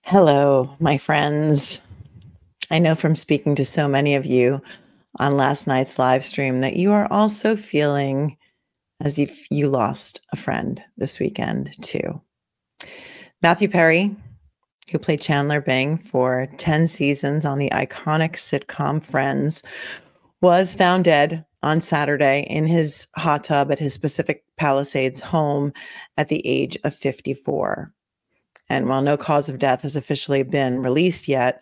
Hello, my friends. I know from speaking to so many of you on last night's live stream that you are also feeling as if you lost a friend this weekend, too. Matthew Perry, who played Chandler Bing for 10 seasons on the iconic sitcom Friends, was found dead on Saturday in his hot tub at his Pacific Palisades home at the age of 54. And while no cause of death has officially been released yet,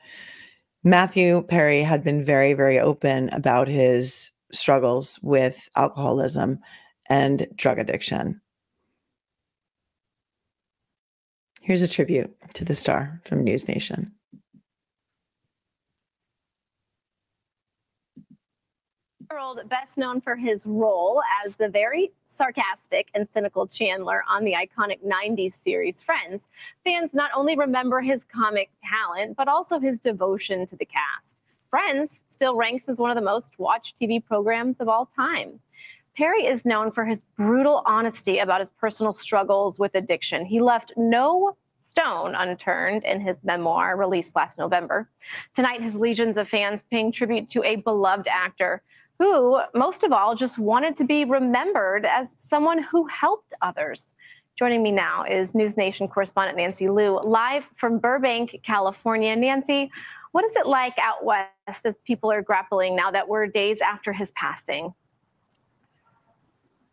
Matthew Perry had been very, very open about his struggles with alcoholism and drug addiction. Here's a tribute to the star from News Nation. Best known for his role as the very sarcastic and cynical Chandler on the iconic 90s series Friends, fans not only remember his comic talent, but also his devotion to the cast. Friends still ranks as one of the most watched TV programs of all time. Perry is known for his brutal honesty about his personal struggles with addiction. He left no stone unturned in his memoir released last November. Tonight, his legions of fans paying tribute to a beloved actor who, most of all, just wanted to be remembered as someone who helped others. Joining me now is News Nation correspondent Nancy Liu, live from Burbank, California. Nancy, what is it like out west as people are grappling now that we're days after his passing?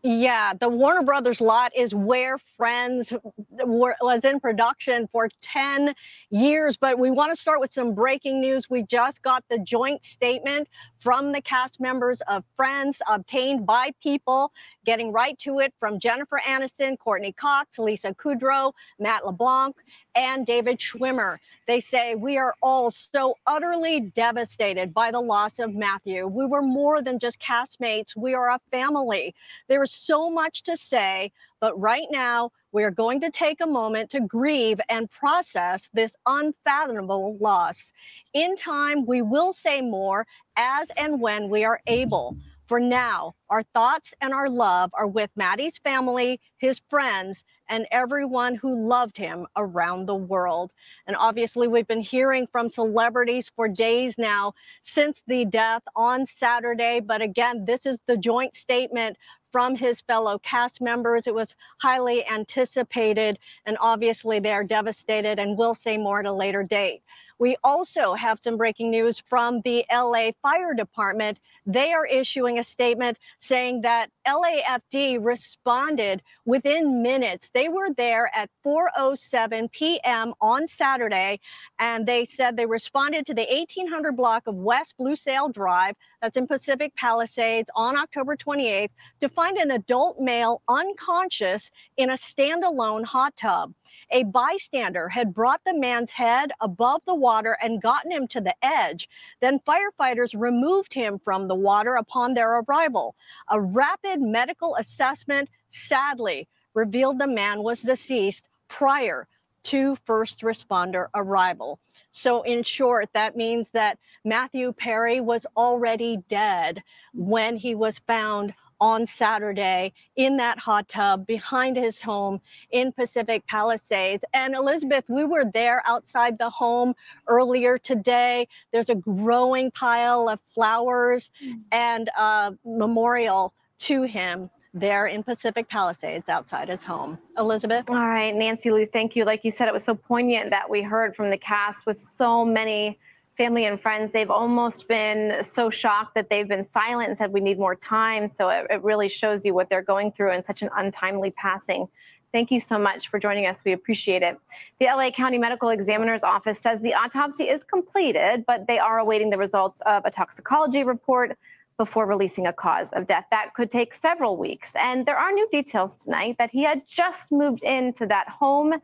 Yeah, the Warner Brothers lot is where Friends was in production for 10 years. But we want to start with some breaking news. We just got the joint statement from the cast members of Friends obtained by People. Getting right to it, from Jennifer Aniston, Courtney Cox, Lisa Kudrow, Matt LeBlanc, and David Schwimmer. They say, "We are all so utterly devastated by the loss of Matthew. We were more than just castmates. We are a family." There is so much to say, but right now we are going to take a moment to grieve and process this unfathomable loss. In time, we will say more as and when we are able. For now, our thoughts and our love are with Matty's family, his friends, and everyone who loved him around the world. And obviously, we've been hearing from celebrities for days now since the death on Saturday. But again, this is the joint statement from his fellow cast members. It was highly anticipated, and obviously they are devastated, and we'll say more at a later date. We also have some breaking news from the LA Fire Department. They are issuing a statement saying that LAFD responded within minutes. They were there at 4:07 p.m. on Saturday, and they said they responded to the 1800 block of West Blue Sail Drive, that's in Pacific Palisades, on October 28th, to find an adult male unconscious in a standalone hot tub. A bystander had brought the man's head above the water and gotten him to the edge. Then firefighters removed him from the water upon their arrival. A rapid medical assessment sadly revealed the man was deceased prior to first responder arrival. So in short, that means that Matthew Perry was already dead when he was found on Saturday in that hot tub behind his home in Pacific Palisades. And Elizabeth, we were there outside the home earlier today. There's a growing pile of flowers and a memorial to him there in Pacific Palisades outside his home. Elizabeth? All right, Nancy Liu, thank you. Like you said, it was so poignant that we heard from the cast with so many family and friends. They've almost been so shocked that they've been silent and said we need more time. So it really shows you what they're going through in such an untimely passing. Thank you so much for joining us. We appreciate it. The LA County Medical Examiner's Office says the autopsy is completed, but they are awaiting the results of a toxicology report before releasing a cause of death. That could take several weeks. And there are new details tonight that he had just moved into that home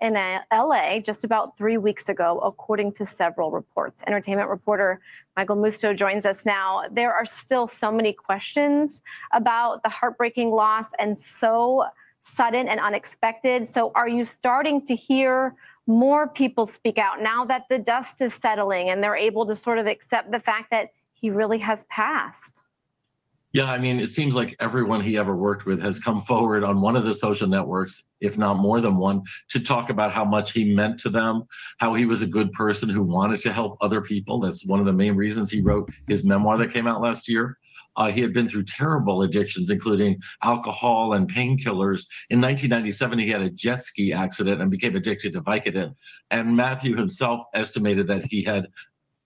in LA just about 3 weeks ago, according to several reports. Entertainment reporter Michael Musto joins us now. There are still so many questions about the heartbreaking loss, and so sudden and unexpected. So are you starting to hear more people speak out now that the dust is settling and they're able to sort of accept the fact that he really has passed? Yeah, I mean, it seems like everyone he ever worked with has come forward on one of the social networks, if not more than one, to talk about how much he meant to them, how he was a good person who wanted to help other people. That's one of the main reasons he wrote his memoir that came out last year. He had been through terrible addictions, including alcohol and painkillers. In 1997, he had a jet ski accident and became addicted to Vicodin. And Matthew himself estimated that he had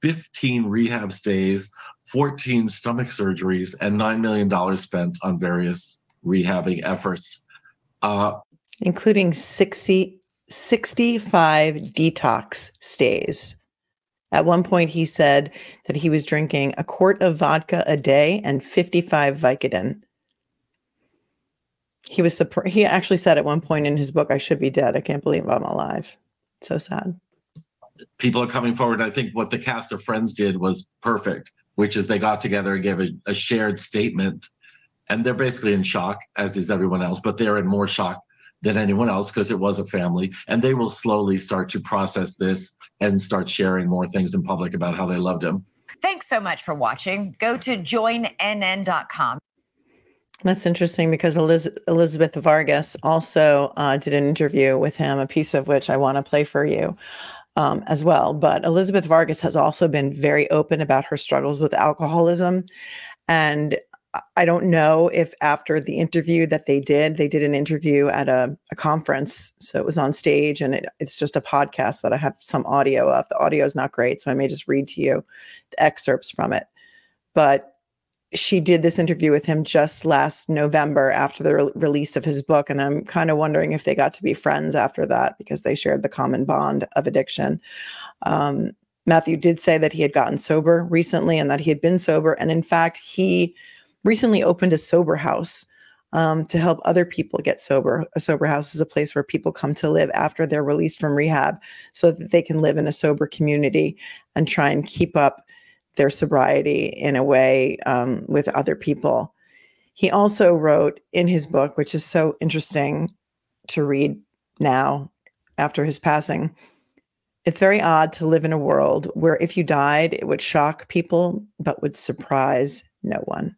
15 rehab stays, 14 stomach surgeries, and $9 million spent on various rehabbing efforts. Including 65 detox stays. At one point, he said that he was drinking a quart of vodka a day and 55 Vicodin. He actually said at one point in his book, "I should be dead. I can't believe I'm alive." So sad. People are coming forward. I think what the cast of Friends did was perfect, which is they got together and gave a shared statement. And they're basically in shock, as is everyone else, but they're in more shock than anyone else because it was a family. And they will slowly start to process this and start sharing more things in public about how they loved him. Thanks so much for watching. Go to joinnn.com. That's interesting because Elizabeth Vargas also did an interview with him, a piece of which I want to play for you as well. But Elizabeth Vargas has also been very open about her struggles with alcoholism. And I don't know if after the interview that they did an interview at a conference. So it was on stage, and it's just a podcast that I have some audio of. The audio is not great, so I may just read to you the excerpts from it. But she did this interview with him just last November after the release of his book. And I'm kind of wondering if they got to be friends after that because they shared the common bond of addiction. Matthew did say that he had gotten sober recently and that he had been sober. And in fact, he recently opened a sober house to help other people get sober. A sober house is a place where people come to live after they're released from rehab so that they can live in a sober community and try and keep up their sobriety in a way with other people. He also wrote in his book, which is so interesting to read now after his passing, "It's very odd to live in a world where if you died, it would shock people, but would surprise no one."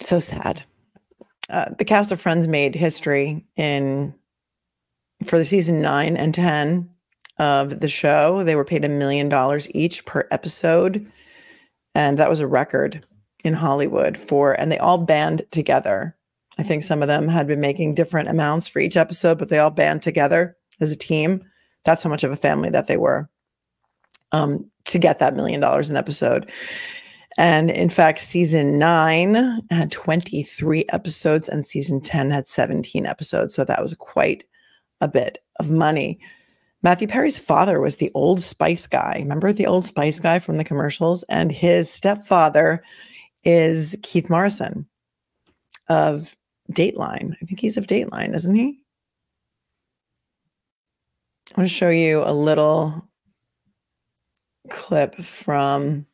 So sad. The cast of Friends made history for the season 9 and 10 of the show. They were paid $1 million each per episode. And that was a record in Hollywood and they all band together. I think some of them had been making different amounts for each episode, but they all band together as a team. That's how much of a family that they were to get that $1 million an episode. And in fact, season 9 had 23 episodes and season 10 had 17 episodes. So that was quite a bit of money. Matthew Perry's father was the Old Spice guy. Remember the Old Spice guy from the commercials? And his stepfather is Keith Morrison of Dateline. I think he's of Dateline, isn't he? I want to show you a little clip from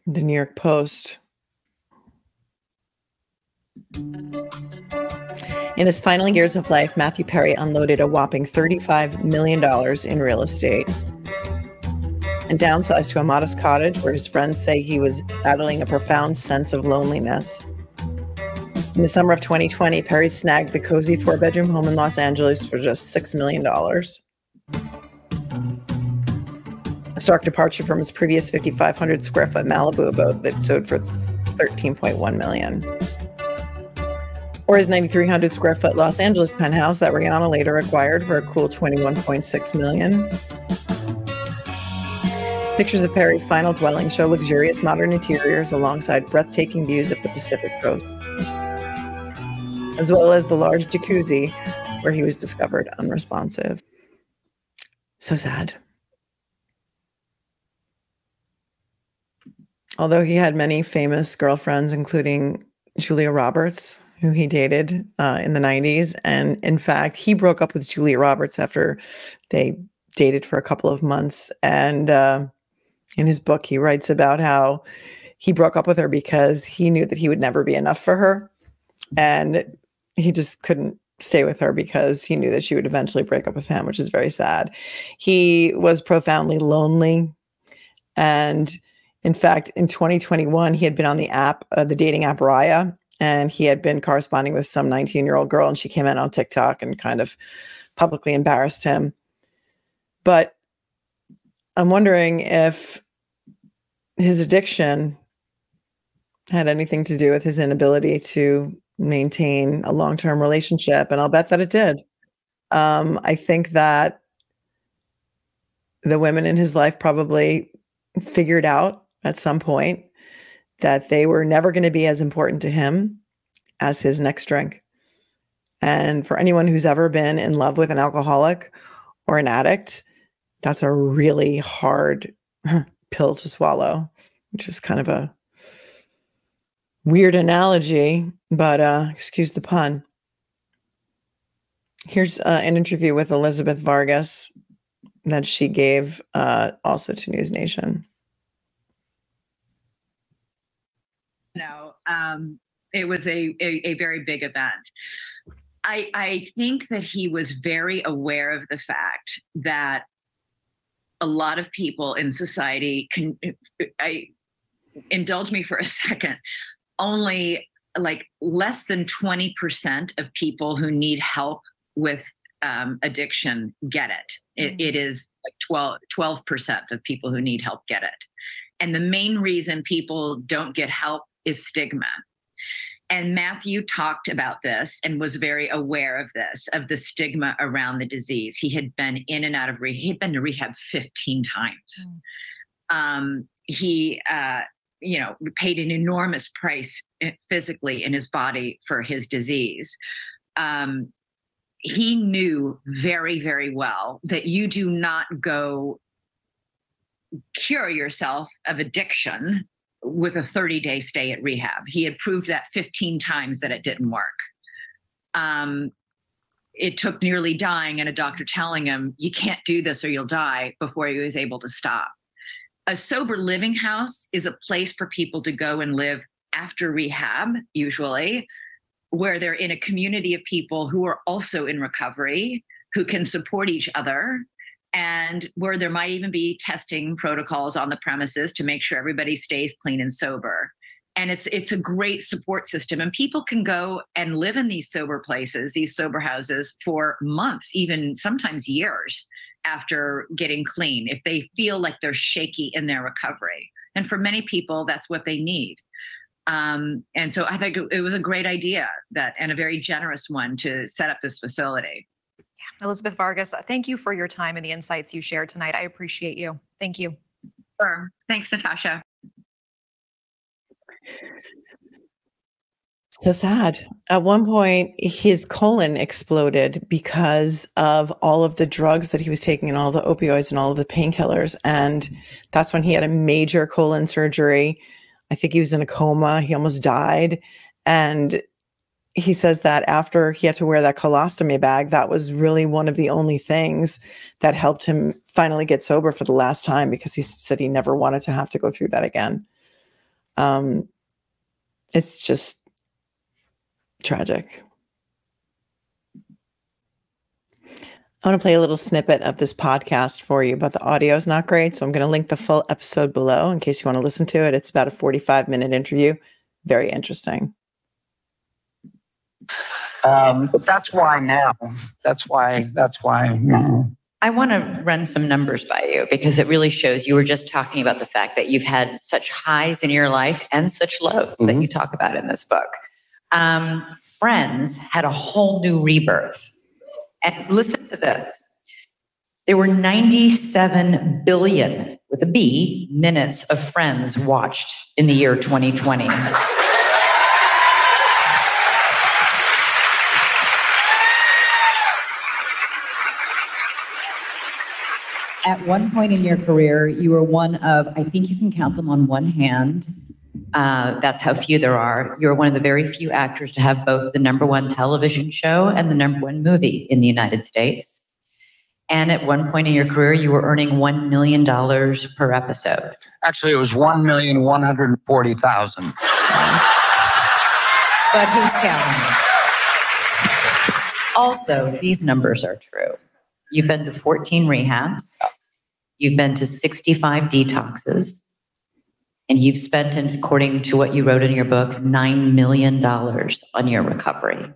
the New York Post. In his final years of life, Matthew Perry unloaded a whopping $35 million in real estate and downsized to a modest cottage where his friends say he was battling a profound sense of loneliness. In the summer of 2020, Perry snagged the cozy 4-bedroom home in Los Angeles for just $6 million. A stark departure from his previous 5,500 square foot Malibu abode that sold for $13.1 million. Or his 9,300 square foot Los Angeles penthouse that Rihanna later acquired for a cool $21.6 million. Pictures of Perry's final dwelling show luxurious modern interiors alongside breathtaking views of the Pacific coast, as well as the large jacuzzi where he was discovered unresponsive. So sad. Although he had many famous girlfriends, including Julia Roberts, who he dated in the 90s. And in fact, he broke up with Julia Roberts after they dated for a couple of months. And in his book, he writes about how he broke up with her because he knew that he would never be enough for her. And he just couldn't stay with her because he knew that she would eventually break up with him, which is very sad. He was profoundly lonely. And in fact, in 2021, he had been on the app, the dating app Raya, and he had been corresponding with some 19-year-old girl, and she came in on TikTok and kind of publicly embarrassed him. But I'm wondering if his addiction had anything to do with his inability to maintain a long-term relationship, and I'll bet that it did. I think that the women in his life probably figured out at some point that they were never going to be as important to him as his next drink. And for anyone who's ever been in love with an alcoholic or an addict, that's a really hard pill to swallow, which is kind of a weird analogy, but excuse the pun. Here's an interview with Elizabeth Vargas that she gave also to News Nation. No, it was a very big event. I think that he was very aware of the fact that a lot of people in society indulge me for a second, only like less than 20% of people who need help with addiction get it. It is like 12% of people who need help get it. And the main reason people don't get help is stigma. And Matthew talked about this and was very aware of this, of the stigma around the disease. He had been in and out of rehab. He'd been to rehab 15 times. He paid an enormous price physically in his body for his disease. He knew very, very well that you do not go cure yourself of addiction with a 30-day stay at rehab. He had proved that 15 times that it didn't work. It took nearly dying and a doctor telling him, you can't do this or you'll die, before he was able to stop. A sober living house is a place for people to go and live after rehab, usually, where they're in a community of people who are also in recovery, who can support each other, and where there might even be testing protocols on the premises to make sure everybody stays clean and sober. And it's a great support system. And people can go and live in these sober places, these sober houses, for months, even sometimes years after getting clean, if they feel like they're shaky in their recovery. And for many people, that's what they need. And so I think it was a great idea and a very generous one to set up this facility. Elizabeth Vargas, thank you for your time and the insights you shared tonight. I appreciate you. Thank you. Sure. Thanks, Natasha. So sad. At one point, his colon exploded because of all of the drugs that he was taking and all the opioids and all of the painkillers. And that's when he had a major colon surgery. I think he was in a coma. He almost died. And he says that after he had to wear that colostomy bag, that was really one of the only things that helped him finally get sober for the last time, because he said he never wanted to have to go through that again. It's just tragic. I want to play a little snippet of this podcast for you, but the audio is not great. So I'm going to link the full episode below in case you want to listen to it. It's about a 45-minute interview. Very interesting. But that's why now. That's why. I want to run some numbers by you, because it really shows. You were just talking about the fact that you've had such highs in your life and such lows that you talk about in this book. Friends had a whole new rebirth. And listen to this. There were 97 billion, with a B, minutes of Friends watched in the year 2020. At one point in your career, you were one of, I think you can count them on one hand. That's how few there are. You're one of the very few actors to have both the #1 television show and the #1 movie in the United States. And at one point in your career, you were earning $1 million per episode. Actually, it was 1,140,000. But who's counting? Also, these numbers are true. You've been to 14 rehabs. You've been to 65 detoxes. And you've spent, according to what you wrote in your book, $9 million on your recovery.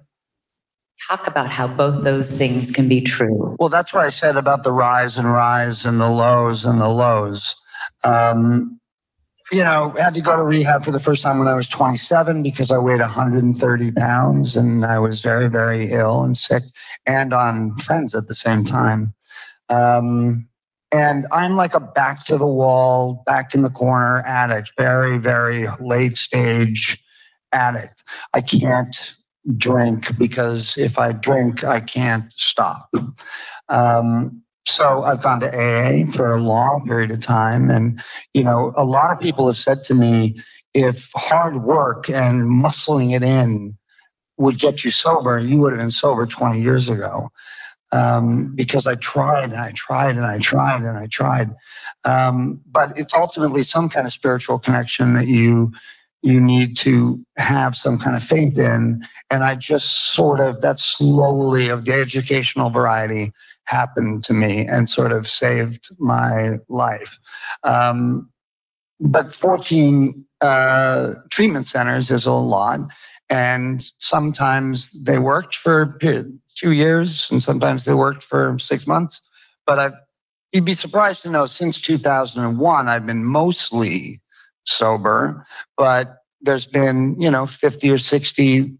Talk about how both those things can be true. Well, that's what I said about the rise and the lows and the lows. You know, I had to go to rehab for the first time when I was 27 because I weighed 130 pounds and I was very, very ill and sick and on friends at the same time. And I'm like a back to the wall, back in the corner addict, very, very late stage addict. I can't drink because if I drink, I can't stop. So I've gone to AA for a long period of time. And, you know, a lot of people have said to me, if hard work and muscling it in would get you sober, you would have been sober 20 years ago. Because I tried and I tried and I tried and I tried. But it's ultimately some kind of spiritual connection that you need to have some kind of faith in. And I just sort of, that slowly of the educational variety happened to me and sort of saved my life. But 14 treatment centers is a lot. And sometimes they worked for 2 years and sometimes they worked for 6 months. But you'd be surprised to know since 2001, I've been mostly sober, but there's been, 50 or 60,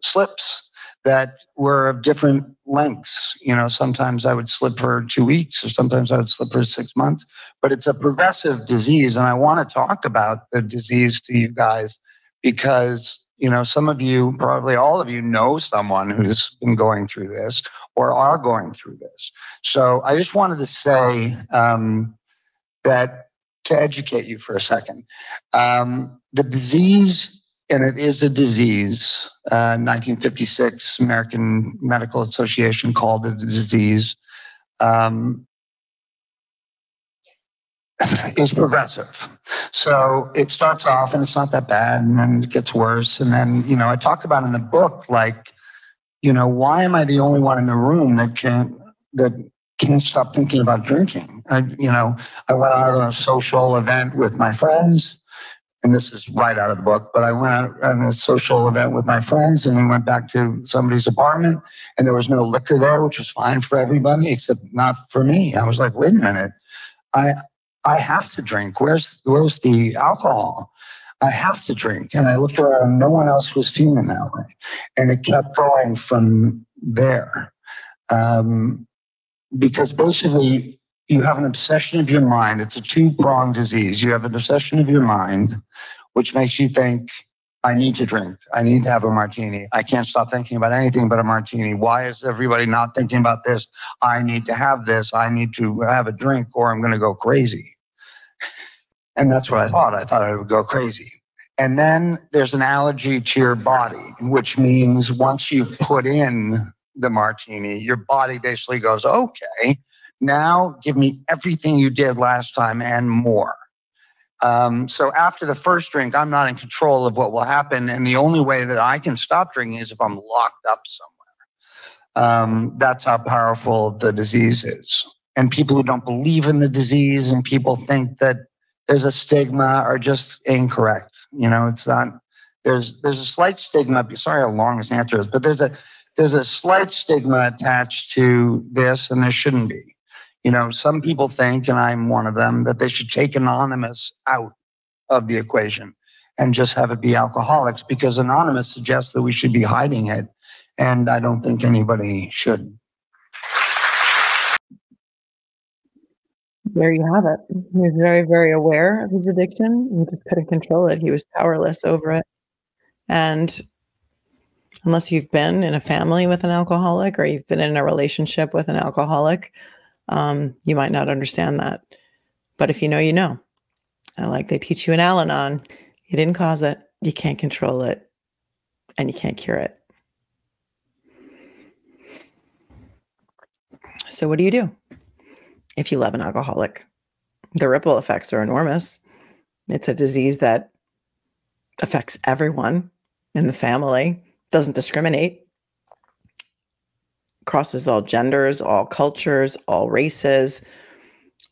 slips that were of different lengths. Sometimes I would slip for 2 weeks or sometimes I would slip for 6 months, but it's a progressive disease. And I want to talk about the disease to you guys because, some of you, probably all of you know someone who's been going through this or are going through this. So I just wanted to say that to educate you for a second. The disease, and it is a disease, 1956 American Medical Association called it a disease, is progressive. So it starts off and it's not that bad and then it gets worse. And then, I talk about in the book, like, why am I the only one in the room that can't stop thinking about drinking? I went out on a social event with my friends, and this is right out of the book, but I went out on a social event with my friends and we went back to somebody's apartment and there was no liquor there, which was fine for everybody except not for me. I was like, wait a minute, I have to drink. Where's the alcohol? I have to drink. And I looked around, no one else was feeling that way. And it kept going from there. Because basically you have an obsession of your mind. It's a two-pronged disease. You have an obsession of your mind, which makes you think, I need to drink. I need to have a martini. I can't stop thinking about anything but a martini. Why is everybody not thinking about this? I need to have this. I need to have a drink or I'm going to go crazy. And that's what I thought. I thought I would go crazy. And then there's an allergy to your body, which means once you've put in the martini, your body basically goes, okay, now give me everything you did last time and more. So after the first drink, I'm not in control of what will happen. And the only way that I can stop drinking is if I'm locked up somewhere. That's how powerful the disease is. And people who don't believe in the disease and people think that there's a stigma are just incorrect. It's not, there's a slight stigma. Sorry how long this answer is, but there's a slight stigma attached to this and there shouldn't be. Some people think, and I'm one of them, that they should take anonymous out of the equation and just have it be alcoholics because anonymous suggests that we should be hiding it. And I don't think anybody should. There you have it. He was very, very aware of his addiction. He just couldn't control it. He was powerless over it. And unless you've been in a family with an alcoholic or you've been in a relationship with an alcoholic, you might not understand that. But if you know, you know. And like they teach you in Al-Anon, you didn't cause it, you can't control it, and you can't cure it. So what do you do if you love an alcoholic? The ripple effects are enormous. It's a disease that affects everyone in the family, doesn't discriminate. crosses all genders, all cultures, all races,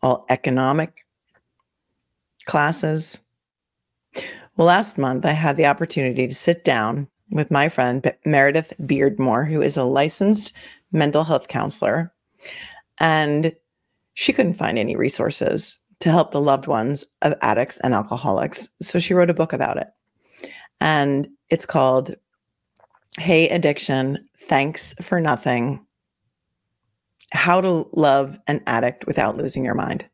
all economic classes. Well, last month I had the opportunity to sit down with my friend Meredith Beardmore, who is a licensed mental health counselor, and she couldn't find any resources to help the loved ones of addicts and alcoholics. So she wrote a book about it. And it's called Hey Addiction, Thanks for Nothing: How to Love an Addict Without Losing Your Mind.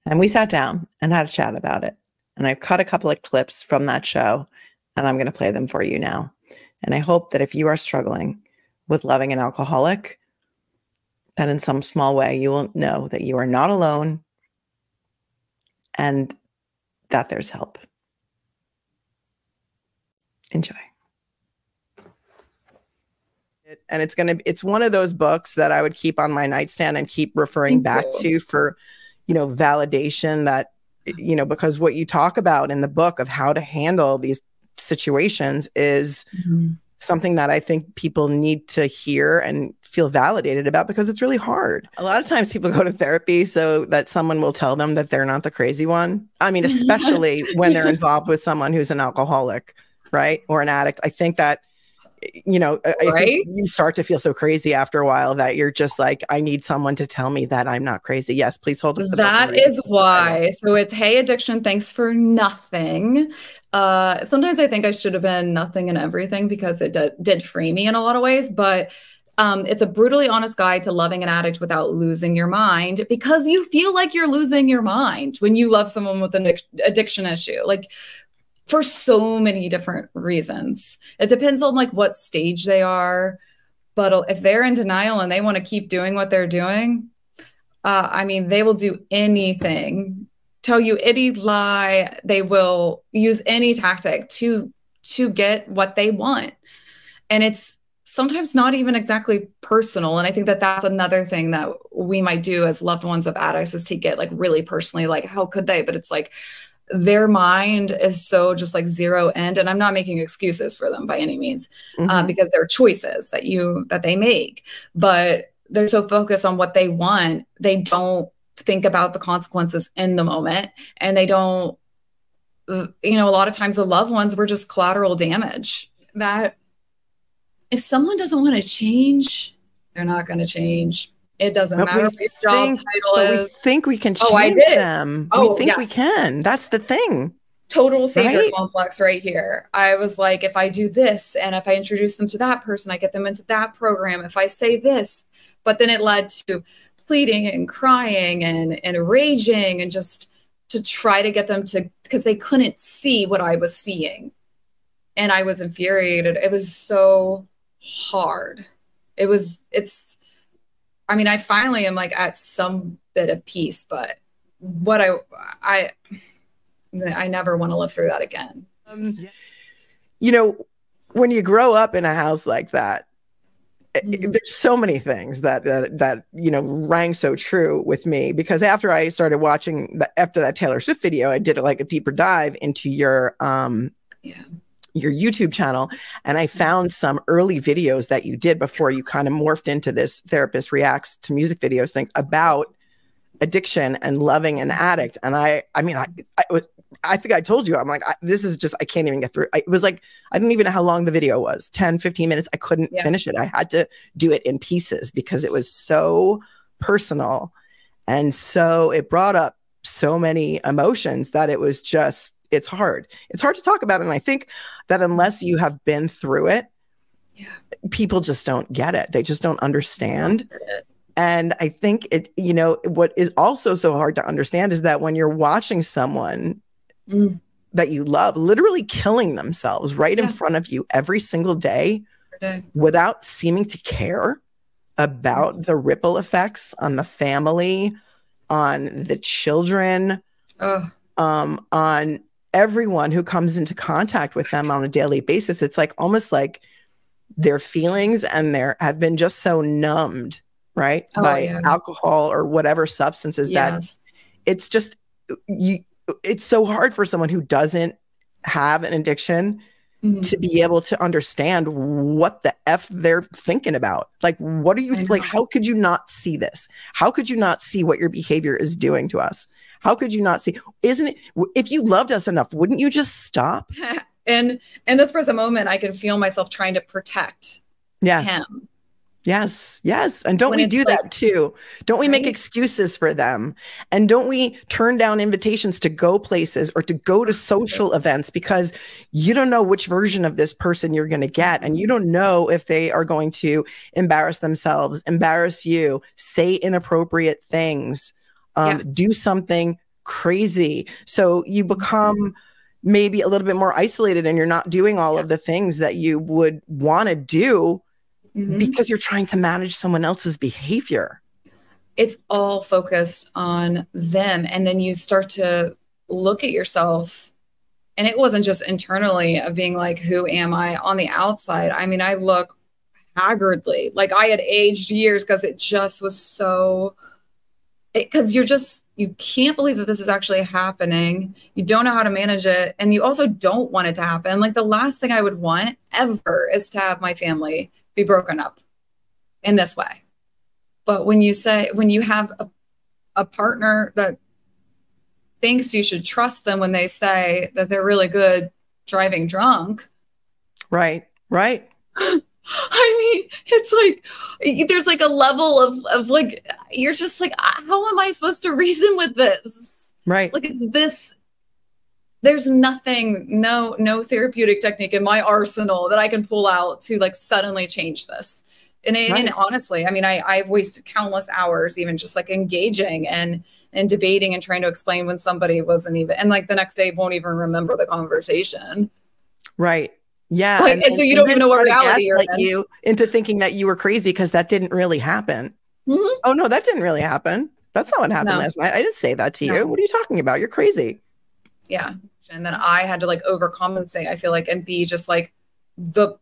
And we sat down and had a chat about it. And I've cut a couple of clips from that show, and I'm going to play them for you now. And I hope that if you are struggling with loving an alcoholic, that in some small way you will know that you are not alone and that there's help. Enjoy. And it's one of those books that I would keep on my nightstand and keep referring back to for, validation that, because what you talk about in the book of how to handle these situations is something that I think people need to hear and feel validated about, because it's really hard. A lot of times people go to therapy so that someone will tell them that they're not the crazy one. I mean, especially when they're involved with someone who's an alcoholic, right? Or an addict. I think that, I think you start to feel so crazy after a while that you're just like, I need someone to tell me that I'm not crazy. Yes, please hold up the book. That is why. So it's Hey Addiction, Thanks for Nothing. Sometimes I think I should have been nothing and everything, because it did free me in a lot of ways. But it's a brutally honest guide to loving an addict without losing your mind, because you feel like you're losing your mind when you love someone with an addiction issue. Like, for so many different reasons. It depends on what stage they are. But if they're in denial and they want to keep doing what they're doing, I mean, they will do anything, tell you any lie. They will use any tactic to get what they want. And it's sometimes not even exactly personal. And I think that that's another thing that we might do as loved ones of addicts, is take it really personally, how could they? But it's their mind is so just zero end. And I'm not making excuses for them by any means, because they're choices that they make, but they're so focused on what they want. They don't think about the consequences in the moment. And they don't, a lot of times the loved ones were just collateral damage. That if someone doesn't want to change, they're not going to change. It doesn't matter what your job title is. We think we can change them. We think we can. That's the thing. Total savior complex right here. I was like, if I do this, and if I introduce them to that person, I get them into that program. If I say this, but then it led to pleading and crying and raging, and just to try to get them to, because they couldn't see what I was seeing. And I was infuriated. It was so hard. I finally am at some bit of peace, but what I never want to live through that again. When you grow up in a house like that, there's so many things that rang so true with me, because after I started watching after that Taylor Swift video, I did a deeper dive into your YouTube channel. And I found some early videos that you did before you kind of morphed into this therapist reacts to music videos thing about addiction and loving an addict. And I think I told you, I'm like, this is just, I can't even get through. It was I didn't even know how long the video was, 10, 15 minutes. I couldn't finish it. I had to do it in pieces because it was so personal. And so it brought up so many emotions that it was just, it's hard. It's hard to talk about. And I think that unless you have been through it, people just don't get it. They just don't understand. And I think what is also so hard to understand is that when you're watching someone that you love literally killing themselves right in front of you every single day without seeming to care about the ripple effects on the family, on the children, on everyone who comes into contact with them on a daily basis. It's almost like their feelings and have been just so numbed, right? By alcohol or whatever substances that it's just, it's so hard for someone who doesn't have an addiction to be able to understand what the F they're thinking about. Like, what are you like? How could you not see this? How could you not see what your behavior is doing to us? How could you not see? Isn't it, if you loved us enough, wouldn't you just stop? And in this present moment, I can feel myself trying to protect him. Yes. And don't we do that too? Don't we make excuses for them? And don't we turn down invitations to go places or to go to social events because you don't know which version of this person you're going to get. And you don't know if they are going to embarrass themselves, embarrass you, say inappropriate things, do something crazy. So you become maybe a little bit more isolated and you're not doing all of the things that you would want to do because you're trying to manage someone else's behavior. It's all focused on them. And then you start to look at yourself. And it wasn't just internally of being like, who am I on the outside? I mean, I look haggardly, like I had aged years because it just was so, because you can't believe that this is actually happening. You don't know how to manage it. And you also don't want it to happen. Like the last thing I would want ever is to have my family be broken up in this way. But when you have a partner that thinks you should trust them when they say that they're really good driving drunk. Right. I mean, it's like, there's like a level of like, you're just like, how am I supposed to reason with this? Right. Like it's this, there's nothing, no therapeutic technique in my arsenal that I can pull out to like suddenly change this. And honestly, I mean, I've wasted countless hours, even just like engaging and debating and trying to explain when somebody wasn't even, and like the next day won't even remember the conversation. Right. Yeah. Like, and so you don't even know what reality you're in. You into thinking that you were crazy because that didn't really happen. Oh no, that didn't really happen. That's not what happened last night. I didn't say that to you. What are you talking about? You're crazy. Yeah. And then I had to like overcompensate, I feel like, and be just like the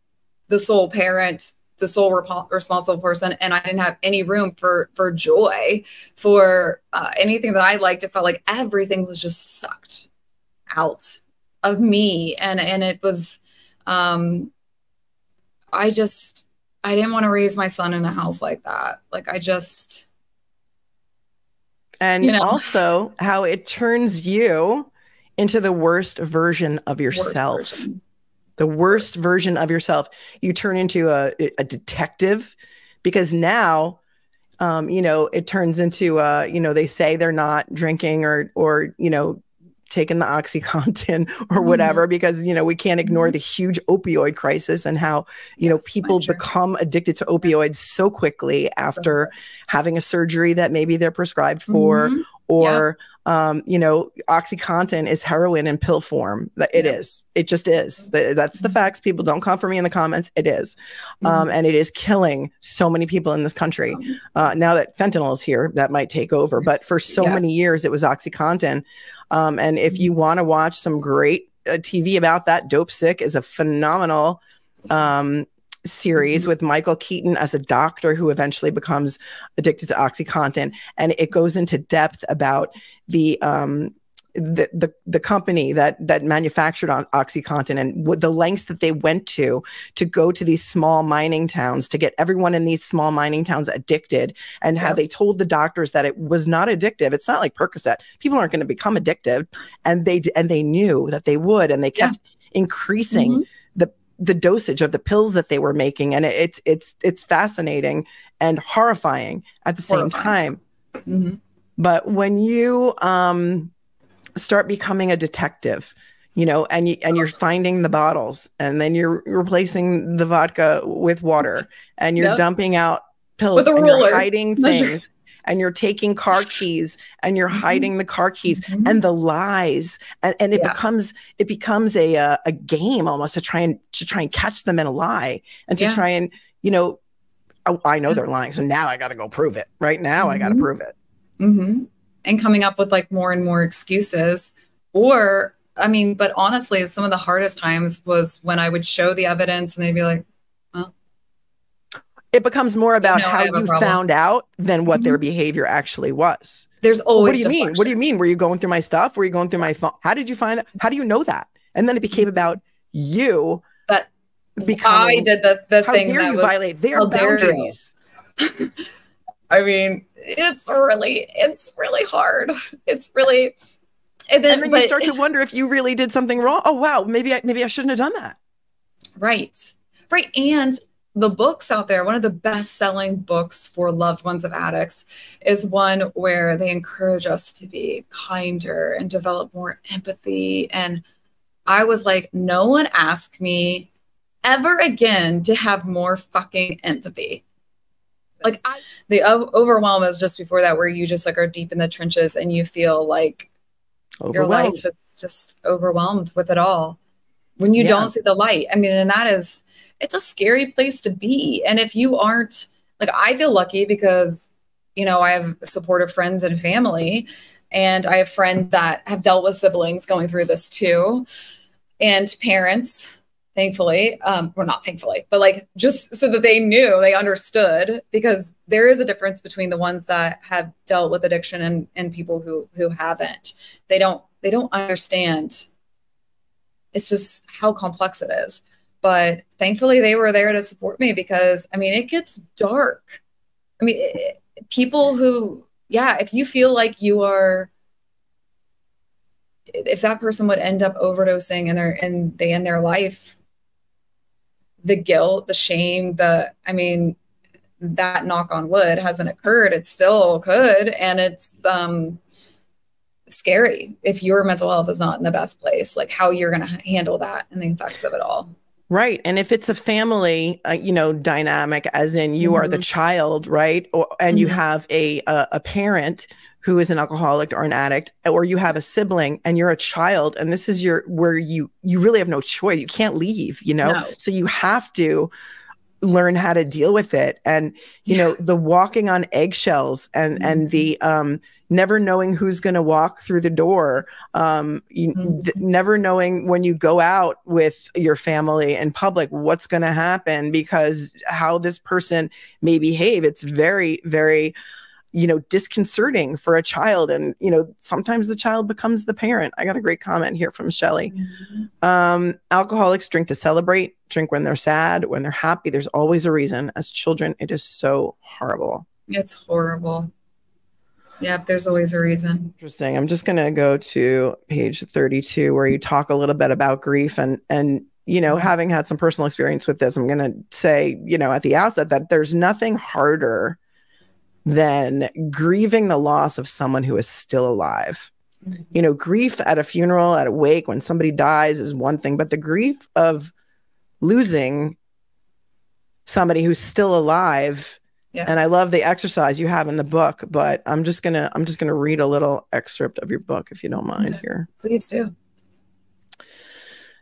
sole parent, the sole responsible person. And I didn't have any room for joy, for anything that I liked. It felt like everything was just sucked out of me. And it was, I didn't want to raise my son in a house like that. Like and also how it turns you into the worst version of yourself. The worst version of yourself. You turn into a detective because now, it turns into, they say they're not drinking or taking the OxyContin or whatever, because, we can't ignore the huge opioid crisis and how, people become addicted to opioids so quickly after having a surgery that maybe they're prescribed for, or, OxyContin is heroin in pill form. It is. It just is. That's the facts. People don't come for me in the comments. It is. And it is killing so many people in this country. Now that fentanyl is here, that might take over. But for so many years, it was OxyContin. And if you want to watch some great TV about that, Dope Sick is a phenomenal series with Michael Keaton as a doctor who eventually becomes addicted to OxyContin, and it goes into depth about the company that manufactured OxyContin and the lengths that they went to go to these small mining towns to get everyone in these small mining towns addicted, and how they told the doctors that it was not addictive. It's not like Percocet. People aren't going to become addicted, and they knew that they would, and they kept increasing the dosage of the pills that they were making. And it's fascinating and horrifying at the same time. But when you start becoming a detective, and you're finding the bottles, and then you're replacing the vodka with water, and you're dumping out pills, and you're hiding things, and you're taking car keys and you're hiding the car keys, and the lies, and it becomes a game almost to try and catch them in a lie, and to try and I know they're lying, so now I got to go prove it. Right now I got to prove it. And coming up with like more and more excuses, but honestly, some of the hardest times was when I would show the evidence and they'd be like, oh. It becomes more about how you found out than what their behavior actually was. There's always What do you mean? What do you mean? Were you going through my stuff? Were you going through my phone? How did you find it? How do you know that? And then it became about you I did the how thing dare that you was violate their how dare you. boundaries. I mean, it's really hard. It's really, and then you start to wonder if you really did something wrong. Oh wow, maybe I shouldn't have done that. Right. And the books out there, one of the best-selling books for loved ones of addicts is one where they encourage us to be kinder and develop more empathy. And I was like, no one asked me ever again to have more fucking empathy. Like the overwhelm is just before that, where you just like are deep in the trenches and you feel like your life is just overwhelmed with it all when you don't see the light. I mean, and it's a scary place to be. And if you aren't, like, I feel lucky because, you know, I have supportive friends and family, and I have friends that have dealt with siblings going through this too, and parents, thankfully, or not thankfully, but like just so that they knew, they understood, because there is a difference between the ones that have dealt with addiction and people who haven't. They don't understand. It's just how complex it is. But thankfully they were there to support me, because I mean, it gets dark. I mean, people who, if you feel like if that person would end up overdosing and they end their life, the guilt, the shame, that knock on wood hasn't occurred. It still could. And it's scary if your mental health is not in the best place, like how you're going to handle that and the effects of it all. Right. And if it's a family, dynamic, as in you are the child, right? And you have a parent who is an alcoholic or an addict, or you have a sibling and you're a child, and this is where you really have no choice. You can't leave, No. So you have to learn how to deal with it. And, the walking on eggshells and the never knowing who's going to walk through the door, never knowing when you go out with your family in public, what's going to happen, because how this person may behave. It's very, very, disconcerting for a child. And, sometimes the child becomes the parent. I got a great comment here from Shelley. Alcoholics drink to celebrate, drink when they're sad, when they're happy. There's always a reason. As children, it is so horrible. It's horrible. Yep, there's always a reason. Interesting. I'm just going to go to page 32, where you talk a little bit about grief and having had some personal experience with this, I'm going to say, at the outset, that there's nothing harder than grieving the loss of someone who is still alive. Grief at a funeral, at a wake, when somebody dies is one thing, but the grief of losing somebody who's still alive. Yeah. And I love the exercise you have in the book, but I'm just gonna read a little excerpt of your book, if you don't mind. Here. Please do.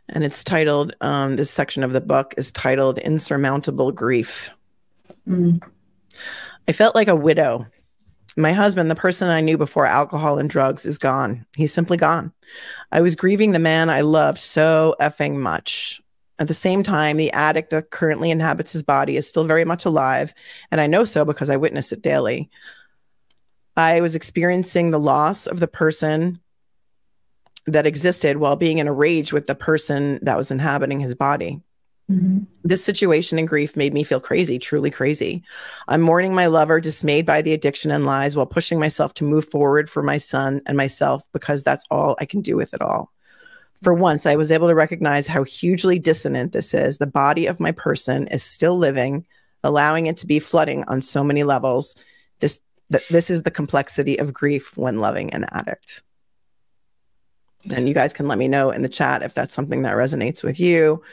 And it's titled, this section of the book is titled Insurmountable Grief. I felt like a widow. My husband, the person I knew before alcohol and drugs, is gone. He's simply gone. I was grieving the man I loved so effing much. At the same time, the addict that currently inhabits his body is still very much alive, and I know so because I witness it daily. I was experiencing the loss of the person that existed while being in a rage with the person that was inhabiting his body. This situation and grief made me feel crazy, truly crazy. I'm mourning my lover, dismayed by the addiction and lies, while pushing myself to move forward for my son and myself, because that's all I can do with it all. For once, I was able to recognize how hugely dissonant this is. The body of my person is still living, allowing it to be flooding on so many levels. This is the complexity of grief when loving an addict. And you guys can let me know in the chat if that's something that resonates with you.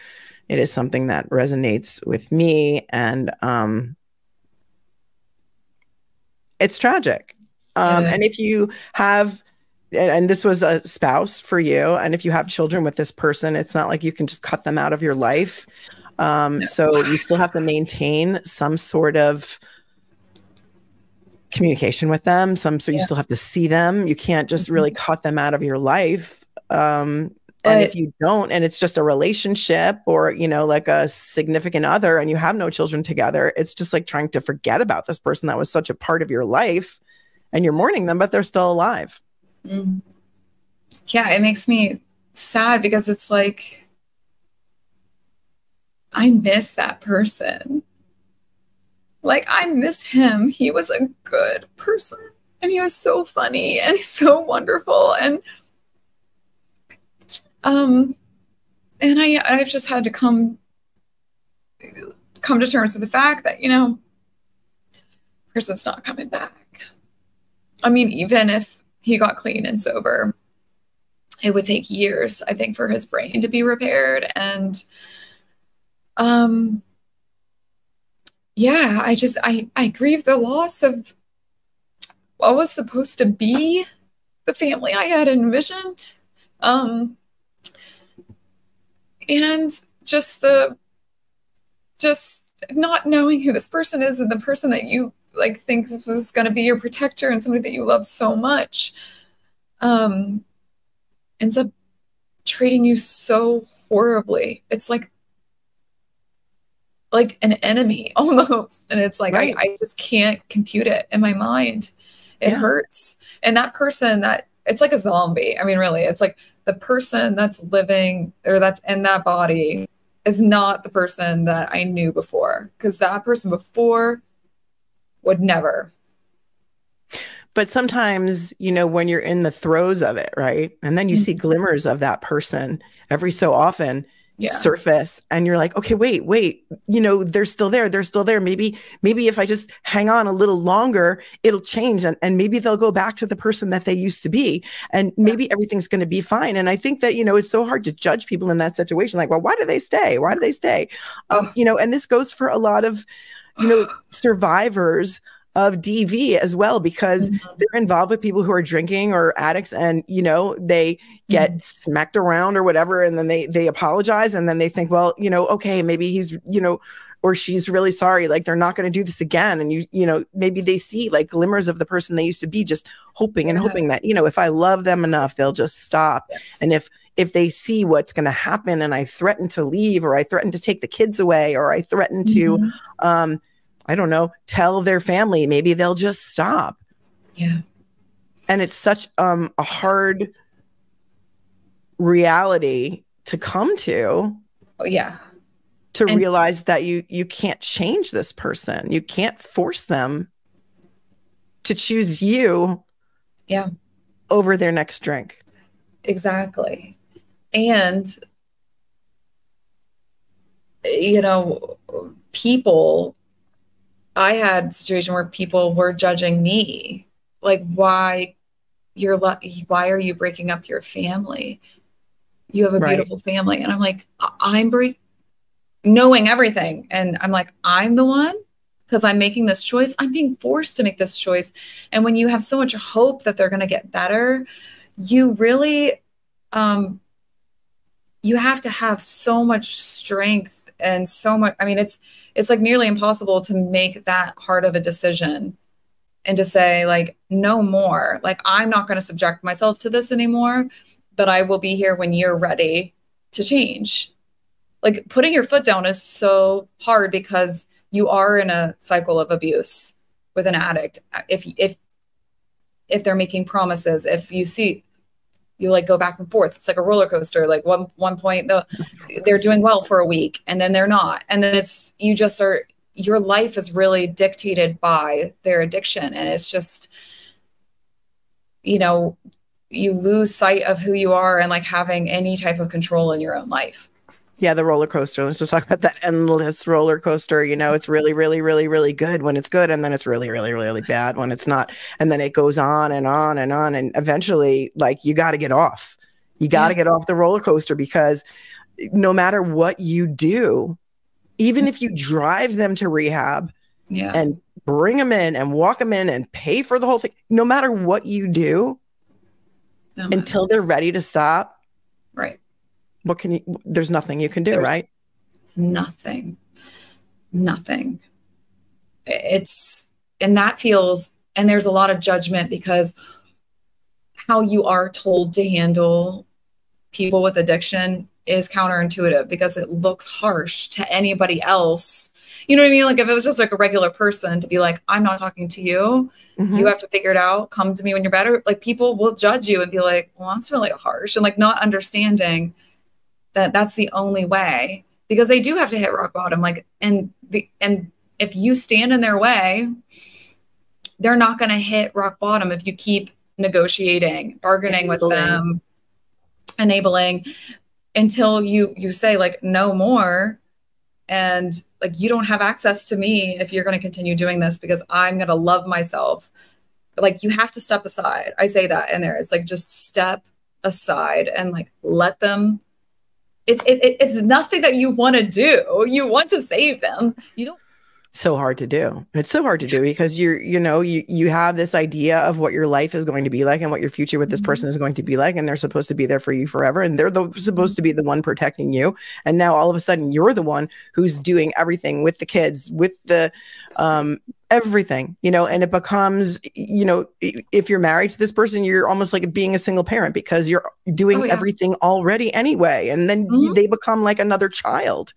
It is something that resonates with me, and it's tragic. And if you have, and this was a spouse for you, and if you have children with this person, it's not like you can just cut them out of your life. So you still have to maintain some sort of communication with them. So you still have to see them. You can't just really cut them out of your life. And if you don't, and it's just a relationship or, like a significant other, and you have no children together, it's just like trying to forget about this person that was such a part of your life, and you're mourning them, but they're still alive. Yeah, it makes me sad, because it's like, I miss that person. Like, I miss him. He was a good person, and he was so funny and so wonderful. And I've just had to come to terms with the fact that, you know, person's not coming back. I mean, even if he got clean and sober, it would take years, I think, for his brain to be repaired. And yeah, I grieve the loss of what was supposed to be the family I had envisioned. And just not knowing who this person is, and the person that you like thinks was going to be your protector and somebody that you love so much, ends up treating you so horribly. It's like an enemy almost. And it's like, right. I just can't compute it in my mind. It hurts. And that person, that it's like a zombie. I mean, really, it's like the person that's living or that's in that body is not the person that I knew before, because that person before would never. But sometimes, you know, when you're in the throes of it, right? And then you see glimmers of that person every so often surface, and you're like, okay, wait, you know, they're still there. Maybe if I just hang on a little longer, it'll change. And maybe they'll go back to the person that they used to be. And maybe everything's going to be fine. And I think that, you know, it's so hard to judge people in that situation. Like, well, why do they stay? You know, and this goes for a lot of, you know, survivors of DV as well, because they're involved with people who are drinking or addicts, and, you know, they get smacked around or whatever. And then they apologize. And then they think, well, you know, okay, maybe he's, you know, or she's really sorry. Like, they're not going to do this again. And you know, maybe they see like glimmers of the person they used to be, just hoping and hoping that, you know, if I love them enough, they'll just stop. And if they see what's going to happen, and I threaten to leave, or I threaten to take the kids away, or I threaten to, I don't know, tell their family, maybe they'll just stop. Yeah. And it's such a hard reality to come to. To realize that you can't change this person. You can't force them to choose you over their next drink. Exactly. And, you know, I had a situation where people were judging me, like, why are you breaking up your family? You have a beautiful family. And I'm like, I'm knowing everything. And I'm like, I'm the one, because I'm making this choice. I'm being forced to make this choice. And when you have so much hope that they're going to get better, you really, you have to have so much strength and so much. I mean, it's like nearly impossible to make that hard of a decision and to say, like, no more. Like, I'm not going to subject myself to this anymore, but I will be here when you're ready to change. Like, putting your foot down is so hard, because you are in a cycle of abuse with an addict. If they're making promises, if you see, you like go back and forth. It's like a roller coaster. Like one point they're doing well for a week, and then they're not. And then your life is really dictated by their addiction. And it's just, you know, you lose sight of who you are and like having any type of control in your own life. Yeah, the roller coaster. Let's just talk about that endless roller coaster. You know, it's really, really, really, really good when it's good. And then it's really, really, really bad when it's not. And then it goes on and on and on. And eventually, like, you got to get off. You got to get off the roller coaster, because no matter what you do, even if you drive them to rehab and bring them in and walk them in and pay for the whole thing, no matter what you do, until they're ready to stop. Right. What can you, there's nothing you can do, right? Nothing. It's, and that feels, and there's a lot of judgment, because how you are told to handle people with addiction is counterintuitive, because it looks harsh to anybody else. You know what I mean? Like, if it was just like a regular person to be like, I'm not talking to you, you have to figure it out, come to me when you're better. Like, people will judge you and be like, well, that's really harsh. And like, not understanding that that's the only way. because they do have to hit rock bottom. Like, and if you stand in their way, they're not going to hit rock bottom if you keep negotiating, bargaining with them, enabling, until you say like, no more. And like, you don't have access to me if you're going to continue doing this, because I'm going to love myself. Like, you have to step aside. I say that in there. It's like, just step aside and like, let them. It's nothing that you want to do. You want to save them. You don't. So hard to do. It's so hard to do because you have this idea of what your life is going to be like and what your future with this person is going to be like, and they're supposed to be there for you forever, and they're supposed to be the one protecting you, and now all of a sudden you're the one who's doing everything with the kids, with the everything, and it becomes, if you're married to this person, you're almost like being a single parent because you're doing everything already anyway, and then they become like another child.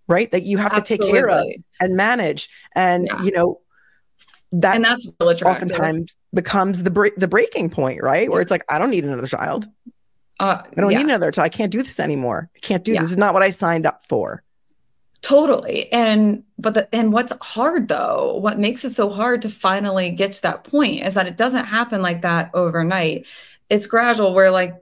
Right, that you have to take care of and manage, and that's really oftentimes becomes the breaking point, right? Where it's like, I don't need another child. I don't need another child. I can't do this anymore. I can't do this. This is not what I signed up for. Totally. And what's hard though, what makes it so hard to finally get to that point is that it doesn't happen like that overnight. It's gradual, where like,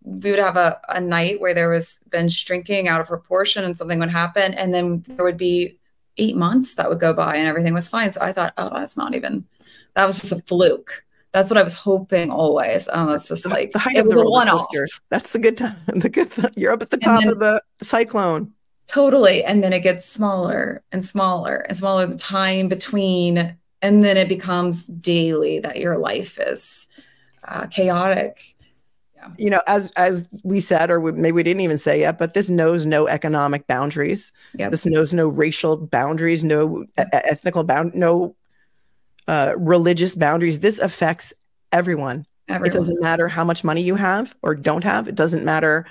we would have a night where there was binge drinking out of proportion and something would happen. And then there would be 8 months that would go by and everything was fine. So I thought, oh, that was just a fluke. That's what I was hoping always. Oh, that's just like, it was a one-off. That's the good time. You're up at the top of the cyclone. Totally. And then it gets smaller and smaller and smaller, the time between. And then it becomes daily that your life is chaotic. As we said, or maybe we didn't even say yet, but this knows no economic boundaries. This knows no racial boundaries, no ethnical no religious boundaries. This affects everyone. It doesn't matter how much money you have or don't have. It doesn't matter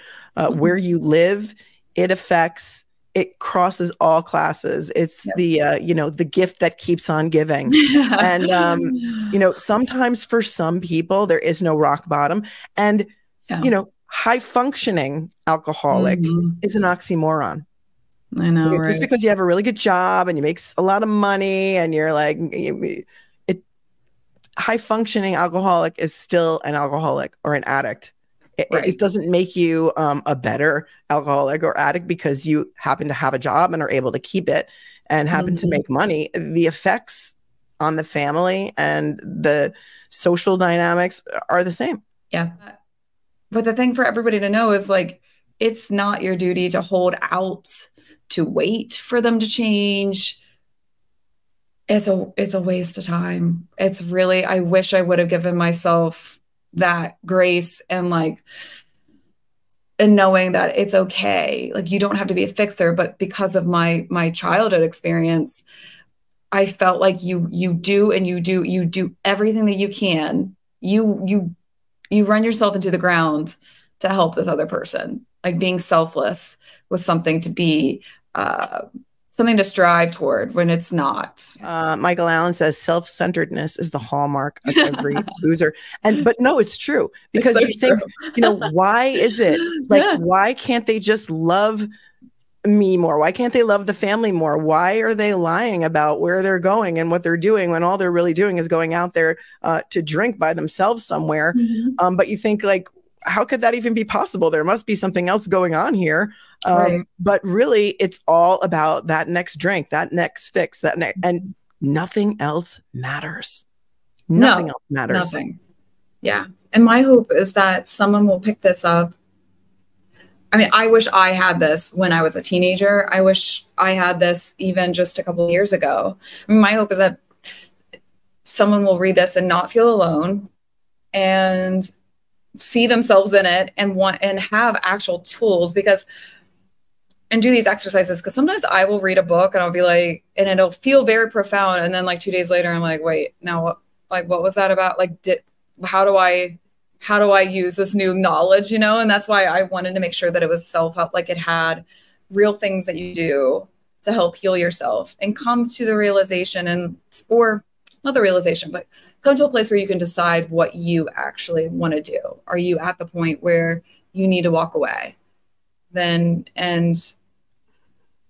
where you live. It crosses all classes. It's the gift that keeps on giving. And, sometimes for some people, there is no rock bottom. And, high functioning alcoholic is an oxymoron. I know, right? Just because you have a really good job and you make a lot of money and you're like, high functioning alcoholic is still an alcoholic or an addict. It doesn't make you a better alcoholic or addict because you happen to have a job and are able to keep it and happen to make money. The effects on the family and the social dynamics are the same. Yeah. But the thing for everybody to know is like, it's not your duty to hold out, to wait for them to change. It's a waste of time. It's really, I wish I would have given myself that grace and knowing that it's okay. Like, you don't have to be a fixer, but because of my childhood experience, I felt like you do everything that you can. You run yourself into the ground to help this other person. Like, being selfless was something to be, something to strive toward when it's not. Michael Allen says self-centeredness is the hallmark of every loser. But no, it's true, because you think, why is it like, why can't they just love me more? Why can't they love the family more? Why are they lying about where they're going and what they're doing when all they're really doing is going out there to drink by themselves somewhere? But you think, like, how could that even be possible? There must be something else going on here. But really, it's all about that next drink, that next fix, and nothing else matters. Nothing else matters. Nothing. Yeah. And my hope is that someone will pick this up. I mean, I wish I had this when I was a teenager. I wish I had this even just a couple of years ago. I mean, my hope is that someone will read this and not feel alone and see themselves in it and have actual tools, and do these exercises. Because sometimes I will read a book and I'll be like, and it'll feel very profound. And then like 2 days later, I'm like, wait, now what was that about? Like, how do I use this new knowledge, And that's why I wanted to make sure that it was self-help, like it had real things that you do to help heal yourself and come to the realization or not the realization, but come to a place where you can decide what you actually want to do. Are you at the point where you need to walk away? And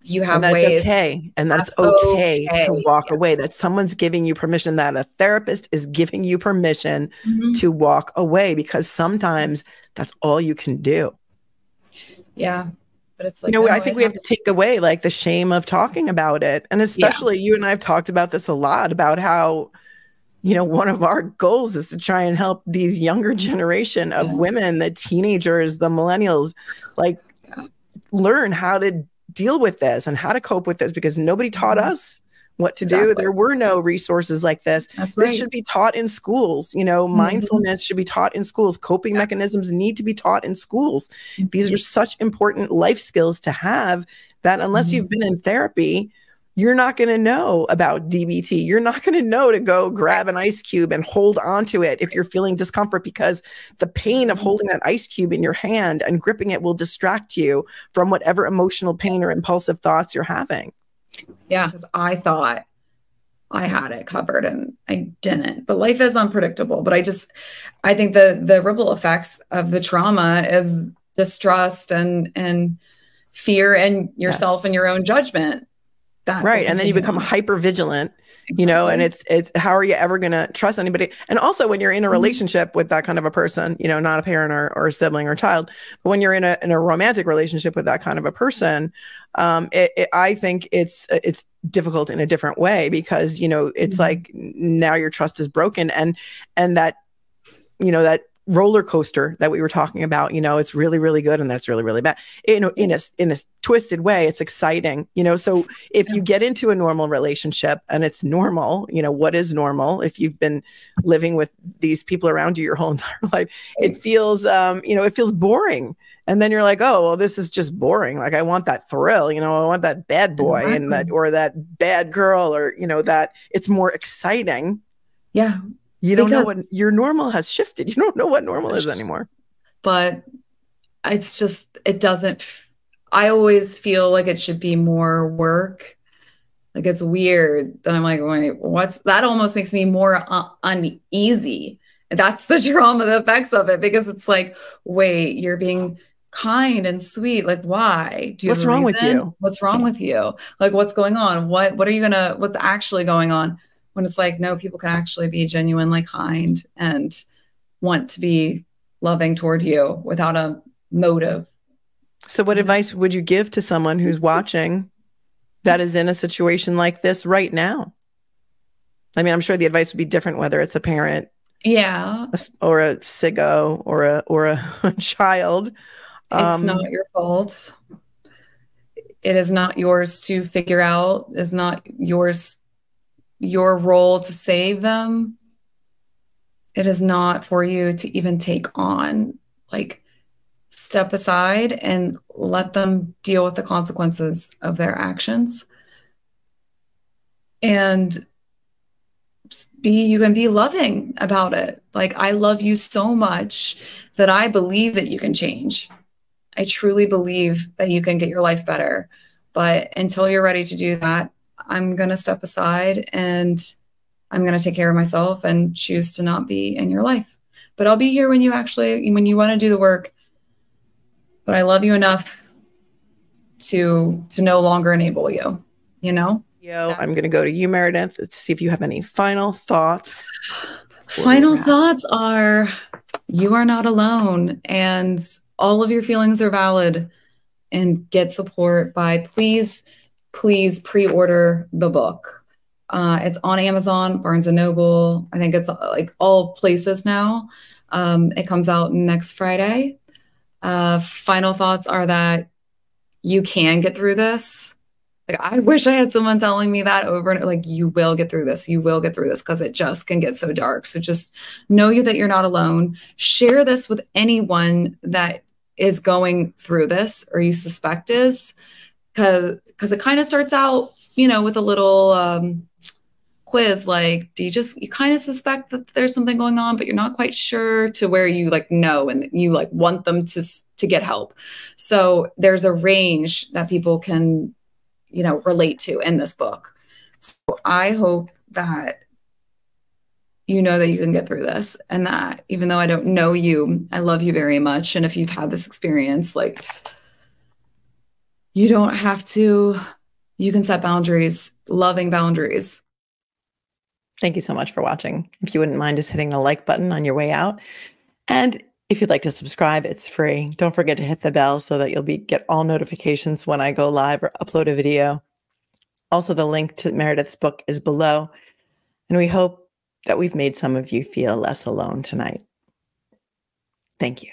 you have and that's ways. okay. And that's okay to walk away, that someone's giving you permission, that a therapist is giving you permission to walk away, because sometimes that's all you can do. Yeah. But it's like, you know, I think we have to take away like the shame of talking about it. And especially you and I have talked about this a lot, about how, you know, one of our goals is to try and help these younger generation of women, the teenagers, the millennials, like learn how to deal with this and how to cope with this, because nobody taught us what to do. There were no resources like this. This should be taught in schools. You know, mindfulness should be taught in schools. Coping mechanisms need to be taught in schools. These are such important life skills to have that unless you've been in therapy, you're not going to know about DBT. You're not going to know to go grab an ice cube and hold onto it if you're feeling discomfort, because the pain of holding that ice cube in your hand and gripping it will distract you from whatever emotional pain or impulsive thoughts you're having. Yeah, because I thought I had it covered and I didn't. But life is unpredictable. But I think the ripple effects of the trauma is distrust and fear in yourself and your own judgment. Right. And then you become hyper vigilant, you know, and it's how are you ever going to trust anybody? And also when you're in a relationship with that kind of a person, you know, not a parent or a sibling or child, but when you're in a romantic relationship with that kind of a person, I think it's difficult in a different way, because, you know, it's like now your trust is broken, and that, you know, that roller coaster that we were talking about, you know, it's really, really good and that's really, really bad. You know, in a twisted way, it's exciting, you know. So if you get into a normal relationship and it's normal, you know, what is normal? If you've been living with these people around you your whole entire life, it feels, you know, it feels boring. And then you're like, oh, well, this is just boring. Like, I want that thrill, you know, I want that bad boy and that, or that bad girl, or, you know, that it's more exciting. Yeah. You don't know what your normal has shifted. You don't know what normal is anymore. But it's just, it doesn't, I always feel like it should be more work. Like, it's weird that I'm like, wait, that almost makes me more uneasy. That's the trauma, the effects of it, because it's like, wait, you're being kind and sweet. Like, why? Do you what's wrong with you? What's wrong with you? Like, what's going on? What are you what's actually going on? When it's like, no, people can actually be genuinely kind and want to be loving toward you without a motive. So what advice would you give to someone who's watching that is in a situation like this right now? I mean, I'm sure the advice would be different, whether it's a parent, or a sicko, or a child. It's not your fault. It is not yours to figure out. It's not your role to save them. It is not for you to even take on. Like, step aside and let them deal with the consequences of their actions. And you can be loving about it. Like, I love you so much that I believe that you can change. I truly believe that you can get your life better. But until you're ready to do that, I'm going to step aside and I'm going to take care of myself and choose to not be in your life. But I'll be here when you want to do the work. But I love you enough to no longer enable you, you know? I'm going to go to you, Meredith, to see if you have any final thoughts. Final thoughts are, you are not alone, and all of your feelings are valid, and get support by please pre-order the book. It's on Amazon, Barnes & Noble. I think it's like all places now. It comes out next Friday. Final thoughts are that you can get through this. Like, I wish I had someone telling me that over and like, you will get through this. You will get through this, because it just can get so dark. So just know that you're not alone. Share this with anyone that is going through this or you suspect is, because it kind of starts out, you know, with a little quiz, like, you kind of suspect that there's something going on, but you're not quite sure, to where you like know and you like want them to get help. So there's a range that people can, you know, relate to in this book. So I hope that you know that you can get through this, and that even though I don't know you, I love you very much. And if you've had this experience, like, you don't have to you can set boundaries, loving boundaries. Thank you so much for watching. If you wouldn't mind just hitting the like button on your way out. And if you'd like to subscribe, it's free. Don't forget to hit the bell so that you'll get all notifications when I go live or upload a video. Also, the link to Meredith's book is below. And we hope that we've made some of you feel less alone tonight. Thank you.